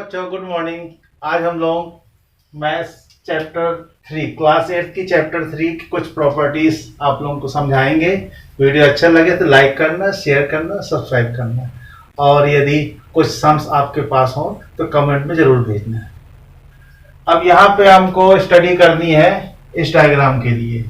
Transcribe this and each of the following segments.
बच्चों, good morning. आज हम लोग मैथ्स चैप्टर 3 क्लास 8 की चैप्टर 3 की कुछ प्रॉपर्टीज आप लोगों को समझाएंगे। वीडियो अच्छा लगे तो लाइक करना, शेयर करना, सब्सक्राइब करना, और यदि कुछ सम्स आपके पास हो तो कमेंट में जरूर भेजना। अब यहाँ पे हमको स्टडी करनी है इस डायग्राम के लिए।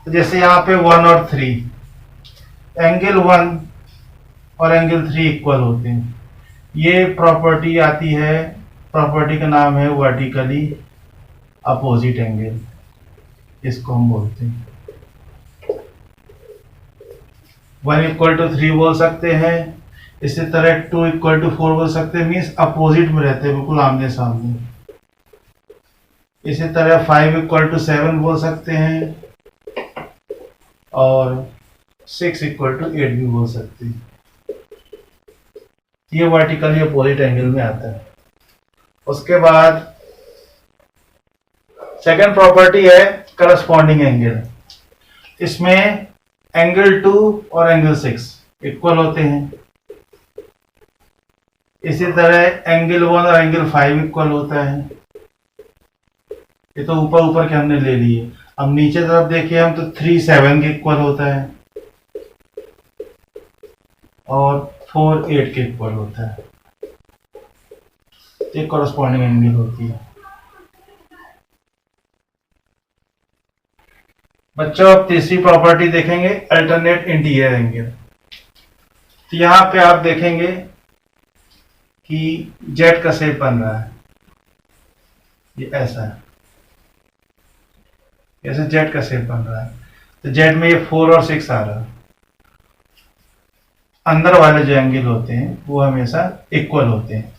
तो जैसे यहाँ पे 1 और 3, एंगल 1 और एंगल 3 इक्वल होते हैं। ये प्रॉपर्टी आती है, प्रॉपर्टी का नाम है वर्टिकली अपोजिट एंगल, इसको हम बोलते हैं। 1 इक्वल टू 3 बोल सकते हैं, इसी तरह 2 इक्वल टू 4 बोल सकते हैं, मीन्स अपोजिट में रहते हैं, बिल्कुल आमने सामने। इसी तरह 5 इक्वल टू 7 बोल सकते हैं, और 6 इक्वल टू 8 भी बोल सकते हैं। ये वर्टिकली अपोजिट एंगल में आता है। उसके बाद सेकंड प्रॉपर्टी है करस्पॉन्डिंग एंगल। इसमें एंगल 2 और एंगल 6 इक्वल होते हैं। इसी तरह एंगल 1 और एंगल 5 इक्वल होता है। ये तो ऊपर ऊपर के हमने ले लिए। अब नीचे तरफ देखिए हम, तो 3 7 के इक्वल होता है और 4 8 के इक्वल होता है। एक कॉरस्पॉन्डिंग एंगल होती है। बच्चों, अब तीसरी प्रॉपर्टी देखेंगे, अल्टरनेट इंटीरियर एंगल। तो यहां पे आप देखेंगे कि जेट का शेप बन रहा है, ये ऐसा है, ऐसे जेट का शेप बन रहा है। तो जेट में ये 4 और 6 आ रहा है। अंदर वाले जो एंगल होते हैं वो हमेशा इक्वल होते हैं।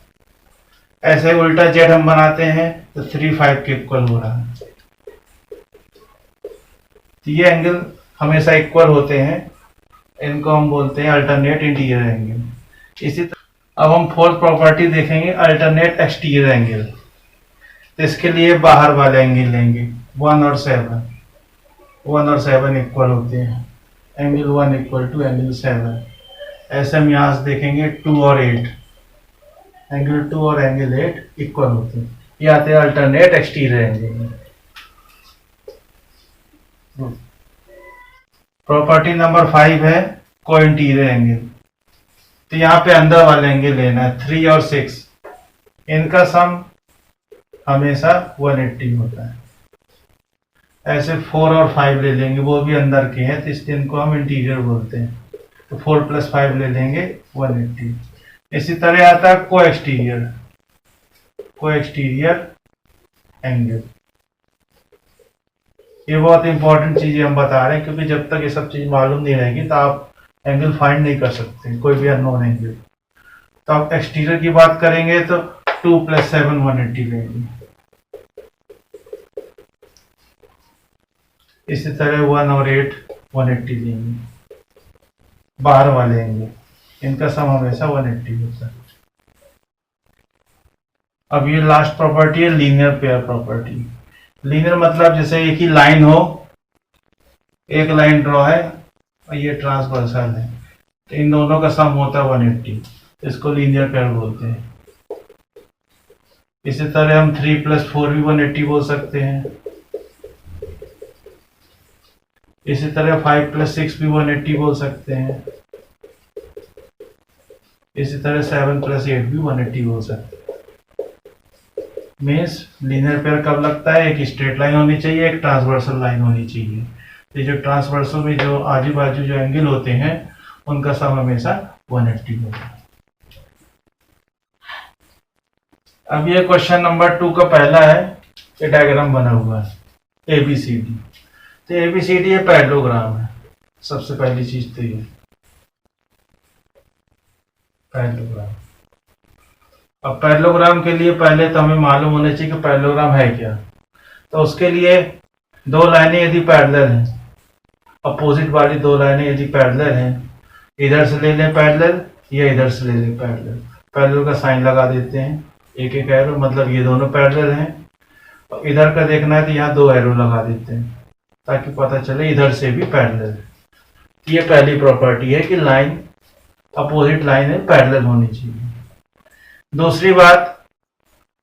ऐसे उल्टा जेट हम बनाते हैं तो 3 5 के इक्वल हो रहा है। तो ये एंगल हमेशा इक्वल होते हैं, इनको हम बोलते हैं अल्टरनेट इंटीरियर एंगल। इसी तरह अब हम फोर्थ प्रॉपर्टी देखेंगे, अल्टरनेट एक्सटीरियर एंगल। तो इसके लिए बाहर वाले एंगल लेंगे, 1 और 7। 1 और 7 इक्वल होते हैं, एंगल 1 इक्वल टू एंगल 7। ऐसे हम यहाँ से देखेंगे 2 और 8, एंगल 2 और एंगल 8 इक्वल होते हैं। ये आते हैं alternate exterior angle. Property number 5 है को इंटीरियर एंगल। तो यहाँ पे अंदर वाले एंगल लेना है, 3 और 6, इनका सम हमेशा 180 होता है। ऐसे 4 और 5 ले लेंगे, वो भी अंदर के हैं, तो इसलिए इनको हम इंटीरियर बोलते हैं। तो 4 + 5 ले लेंगे, 180। इसी तरह आता है को एक्सटीरियर एंगल। ये बहुत इंपॉर्टेंट चीजें हम बता रहे हैं, क्योंकि जब तक ये सब चीज मालूम नहीं रहेगी तो आप एंगल फाइंड नहीं कर सकते, कोई भी अननोन एंगल। तो आप एक्सटीरियर की बात करेंगे तो 2 + 7 180 लेंगे। इसी तरह 1 और 8 180 लेंगे। बाहर वाले एंगल, इनका सम हमेशा 180 होता है। अब ये लास्ट प्रॉपर्टी है लीनियर पेयर प्रॉपर्टी। लीनियर मतलब जैसे एक ही लाइन हो, एक लाइन ड्रॉ है और ये ट्रांसवर्सल है, तो इन दोनों का सम होता है 180, इसको लीनियर पेयर बोलते हैं। इसी तरह हम 3 + 4 भी 180 बोल सकते हैं। इसी तरह 5 + 6 भी 180 बोल सकते हैं। इसी तरह 7 + 8 भी 180 बोल सकते हैं। मीन्स लीनियर पेयर कब लगता है? एक स्ट्रेट लाइन होनी चाहिए, एक ट्रांसवर्सल लाइन होनी चाहिए। तो जो ट्रांसवर्सल में जो आजू बाजू जो एंगल होते हैं उनका सम हमेशा 180 होता है। अब ये क्वेश्चन नंबर 2 का पहला है, ये डायग्राम बना हुआ है ABCD। तो ABCD ये पैरेललोग्राम है। सबसे पहली चीज तो ये पैरेललोग्राम। अब पैरेललोग्राम के लिए पहले तो हमें मालूम होना चाहिए कि पैरेललोग्राम है क्या। तो उसके लिए दो लाइनें यदि पैरेलल हैं, अपोजिट वाली दो लाइनें यदि पैरेलल हैं, इधर से ले लें पैरेलल या इधर से ले लें पैरेलल। पैरेलल का साइन लगा देते हैं, एक एक एरो, मतलब ये दोनों पैरेलल हैं। और इधर का देखना है तो यहाँ 2 एरो लगा देते हैं ताकि पता चले इधर से भी पैरेलल है। ये पहली प्रॉपर्टी है कि लाइन, अपोजिट लाइन है, पैरेलल होनी चाहिए। दूसरी बात,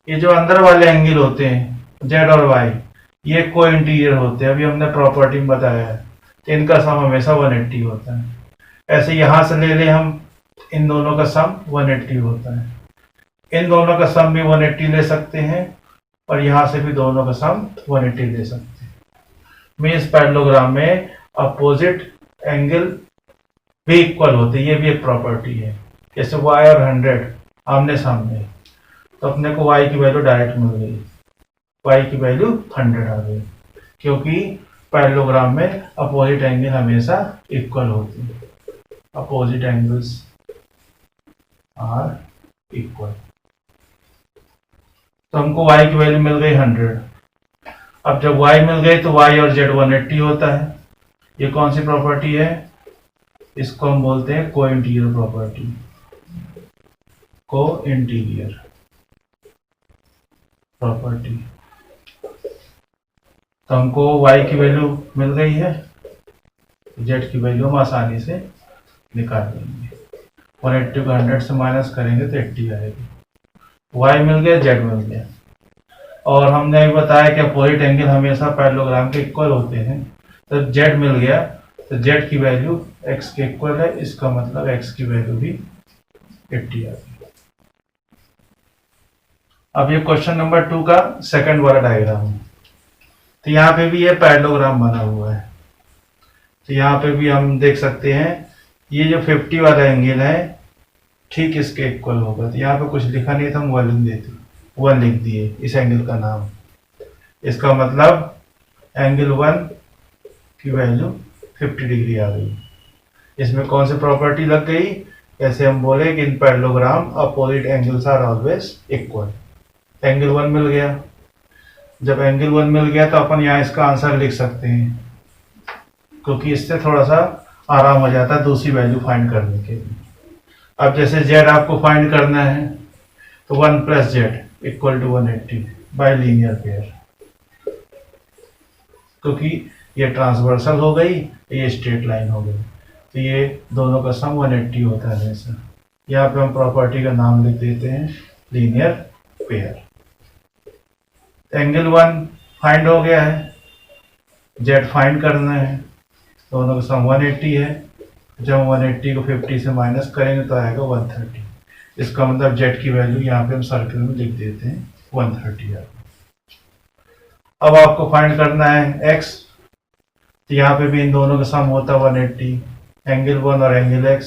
ये जो अंदर वाले एंगल होते हैं जेड और वाई, ये को इंटीरियर होते हैं, अभी हमने प्रॉपर्टी में बताया है, तो इनका सम हमेशा 180 होता है। ऐसे यहां से ले ले हम, इन दोनों का सम 180 होता है, इन दोनों का सम भी 180 ले सकते हैं, और यहां से भी दोनों का सम 180 ले सकते हैं। मीन्स पैरेललोग्राम में अपोजिट एंगल भी इक्वल होते हैं, ये भी एक प्रॉपर्टी है। जैसे y और 100 आमने सामने, तो अपने को y की वैल्यू डायरेक्ट मिल गई, y की वैल्यू 100 आ गई, क्योंकि पैरेललोग्राम में अपोजिट एंगल हमेशा इक्वल होते हैं, अपोजिट एंगल्स आर इक्वल। तो हमको y की वैल्यू मिल गई 100। अब जब y मिल गई तो y और z 180 होता है। ये कौन सी प्रॉपर्टी है? इसको हम बोलते हैं को इंटीरियर प्रॉपर्टी, को इंटीरियर प्रॉपर्टी। तो हमको y की वैल्यू मिल गई है, z की वैल्यू हम आसानी से निकाल लेंगे। 180 को 100 से माइनस करेंगे तो 80 आएगी। y मिल गया, z मिल गया, और हमने अभी बताया कि अपोजिट एंगल हमेशा पैरेललोग्राम के इक्वल होते हैं। तो z मिल गया, तो z की वैल्यू x के इक्वल है, इसका मतलब x की वैल्यू भी 80 आ गई। अब ये क्वेश्चन नंबर 2 का सेकंड वाला डायग्राम है। तो यहाँ पे भी ये पैरेललोग्राम बना हुआ है। तो यहाँ पे भी हम देख सकते हैं ये जो 50 वाला एंगल है ठीक इसके इक्वल होगा। तो यहाँ पे कुछ लिखा नहीं था, हम 1 लिख देते, 1 लिख दिए इस एंगल का नाम। इसका मतलब एंगल 1 की वैल्यू 50 डिग्री आ गई। इसमें कौन सी प्रॉपर्टी लग गई? ऐसे हम बोले कि in parallelogram opposite angles are always equal. Angle 1 मिल गया। जब एंगल 1 मिल गया तो अपन यहाँ इसका आंसर लिख सकते हैं, क्योंकि इससे थोड़ा सा आराम हो जाता है दूसरी वैल्यू फाइंड करने के लिए। अब जैसे z आपको फाइंड करना है तो 1 + z equal to 180 by linear pair, क्योंकि ये ट्रांसवर्सल हो गई, ये स्ट्रेट लाइन हो गई, तो ये दोनों का सम 180 होता है हमेशा। यहाँ पे हम प्रॉपर्टी का नाम लिख देते हैं लीनियर पेयर। एंगल 1 फाइंड हो गया है, z फाइंड करना है, दोनों का सम 180 है। जब 180 को 50 से माइनस करेंगे तो आएगा 130। इसका मतलब z की वैल्यू यहाँ पे हम सर्कल में लिख देते हैं 130 आएगा। अब आपको फाइंड करना है x, तो यहाँ पे भी इन दोनों का सम होता है 180, एंगल 1 और एंगल x,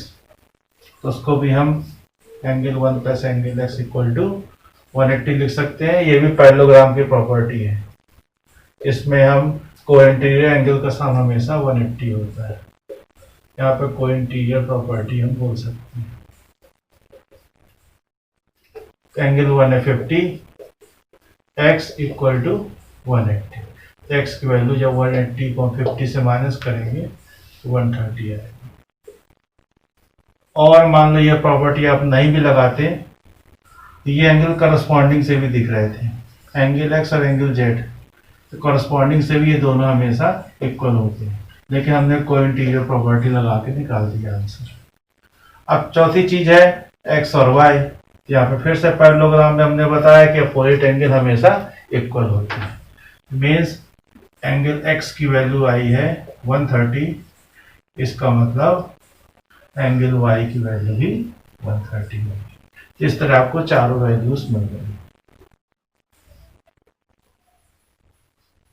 तो उसको भी हम angle 1 + angle x equal to 180 लिख सकते हैं। ये भी पैरेललोग्राम की प्रॉपर्टी है। इसमें हम को इंटीरियर एंगल का सम हमेशा 180 होता है। यहाँ पे को इंटीरियर प्रॉपर्टी हम बोल सकते हैं। एंगल 1 है 50, x इक्वल टू 180। x की वैल्यू जब 180 को 50 से माइनस करेंगे तो 130 आएगी। और मान लो ये प्रॉपर्टी आप नहीं भी लगाते, ये एंगल करस्पॉन्डिंग से भी दिख रहे थे, एंगल x और एंगल z, तो करस्पॉन्डिंग से भी ये दोनों हमेशा इक्वल होते हैं, लेकिन हमने को इंटीरियर प्रॉपर्टी लगा के निकाल दिया आंसर। अब चौथी चीज है x और y। यहाँ पे फिर से पैरेललोग्राम में हमने बताया कि अपोजिट एंगल हमेशा इक्वल होते हैं। मीन्स एंगल x की वैल्यू आई है 130, इसका मतलब एंगल y की वैल्यू भी 130 होगी। इस तरह आपको चारों वैल्यूज मिल गई।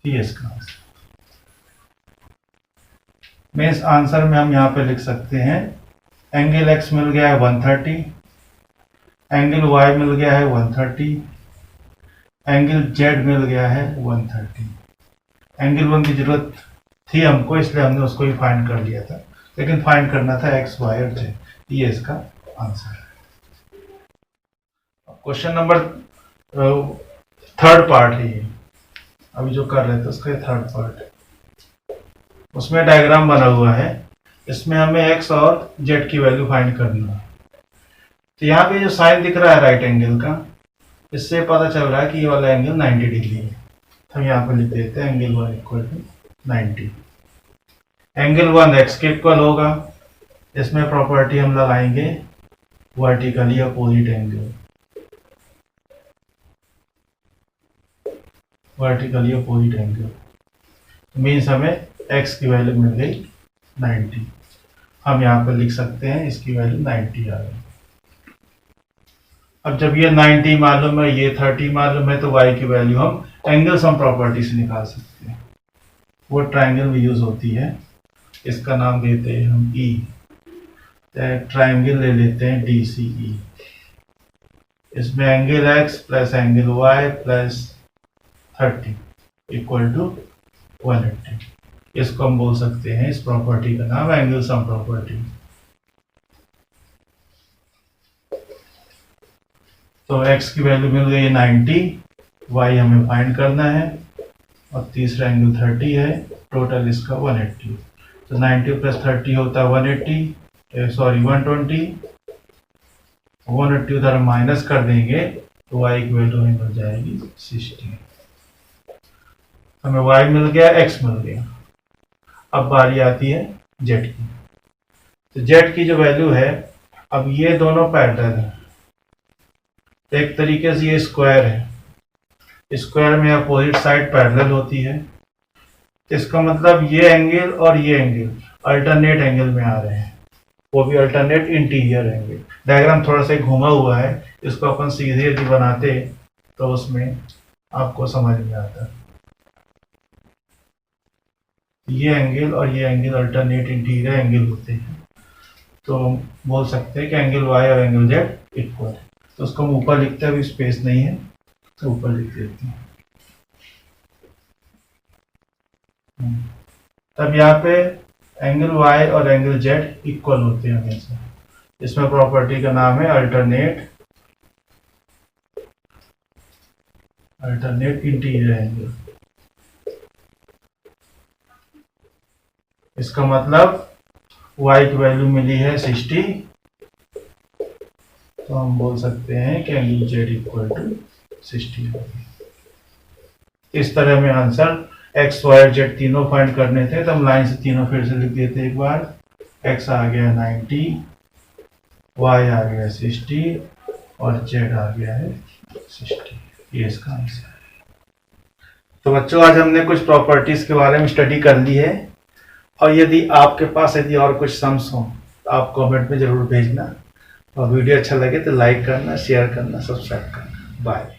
इसका मीन्स आंसर में हम यहाँ पे लिख सकते हैं एंगल x मिल गया है 130, एंगल y मिल गया है 130, एंगल z मिल गया है 130। एंगल 1 की जरूरत थी हमको, इसलिए हमने उसको ही फाइंड कर लिया था, लेकिन फाइंड करना था x, y और z। ये इसका आंसर है। क्वेश्चन नंबर 3rd पार्ट है ये, अभी जो कर रहे थे उसका 3rd पार्ट है। उसमें डायग्राम बना हुआ है, इसमें हमें x और z की वैल्यू फाइंड करना है। तो यहाँ पे जो साइन दिख रहा है राइट एंगल का, इससे पता चल रहा है कि ये वाला एंगल 90 डिग्री है। तो हम यहाँ पे लिख देते हैं angle 1 equal to 90। Angle 1 x के इक्वल होगा, इसमें प्रॉपर्टी हम लगाएंगे vertically opposite angle. Vertically opposite angle, means हमें x की वैल्यू मिल गई 90। हम यहाँ पर लिख सकते हैं इसकी वैल्यू 90 आ गई। अब जब ये 90 मालूम है, ये 30 मालूम है, तो y की वैल्यू हम एंगल सम प्रॉपर्टी से निकाल सकते हैं। वो ट्राइंगल में यूज होती है, इसका नाम देते हैं हम E। ट्राइंगल ले लेते हैं DCE। इसमें angle x plus angle y plus 30 equal to 180। इसको हम बोल सकते हैं, इस प्रॉपर्टी का नाम एंगल सम प्रॉपर्टी। तो x की वैल्यू मिल गई 90, y हमें फाइंड करना है, और तीसरा एंगल 30 है, टोटल इसका 180। तो 90 प्लस 30 होता है 120, सॉरी 120। 180 उधर माइनस कर देंगे तो y की वैल्यू हमें मिल जाएगी 60। हमें y मिल गया, x मिल गया। अब बारी आती है z की। तो z की जो वैल्यू है, अब ये दोनों पैरेलल है, तो एक तरीके से ये स्क्वायर है, स्क्वायर में अपोजिट साइड पैरेलल होती है। इसका मतलब ये एंगल और ये एंगल अल्टरनेट एंगल में आ रहे हैं, वो भी अल्टरनेट इंटीरियर एंगल। डायग्राम थोड़ा सा घुमा हुआ है, इसको अपन सीधे यदि बनाते तो उसमें आपको समझ में आता। ये एंगल और ये एंगल अल्टरनेट इंटीरियर एंगल होते हैं, तो बोल सकते हैं कि एंगल y और एंगल z इक्वल है। तो उसको हम ऊपर लिखते हैं, अभी स्पेस नहीं है तो ऊपर लिख देते हैं। तब यहाँ पे एंगल y और एंगल z इक्वल होते हैं हमेशा। इसमें प्रॉपर्टी का नाम है अल्टरनेट इंटीरियर एंगल। इसका मतलब y की वैल्यू मिली है 60, तो हम बोल सकते हैं कि एंगल z इक्वल टू 60 है। इस तरह में आंसर x, y और z तीनों फाइंड करने थे, तो हम लाइन से तीनों फिर से लिख देते एक बार। x आ गया 90, y आ गया 60 और z आ गया है 60। ये इसका आंसर है। तो बच्चों, आज हमने कुछ प्रॉपर्टीज के बारे में स्टडी कर ली है, और यदि आपके पास यदि और कुछ सम्स हो तो आप कमेंट में जरूर भेजना, और वीडियो अच्छा लगे तो लाइक करना, शेयर करना, सब्सक्राइब करना। बाय।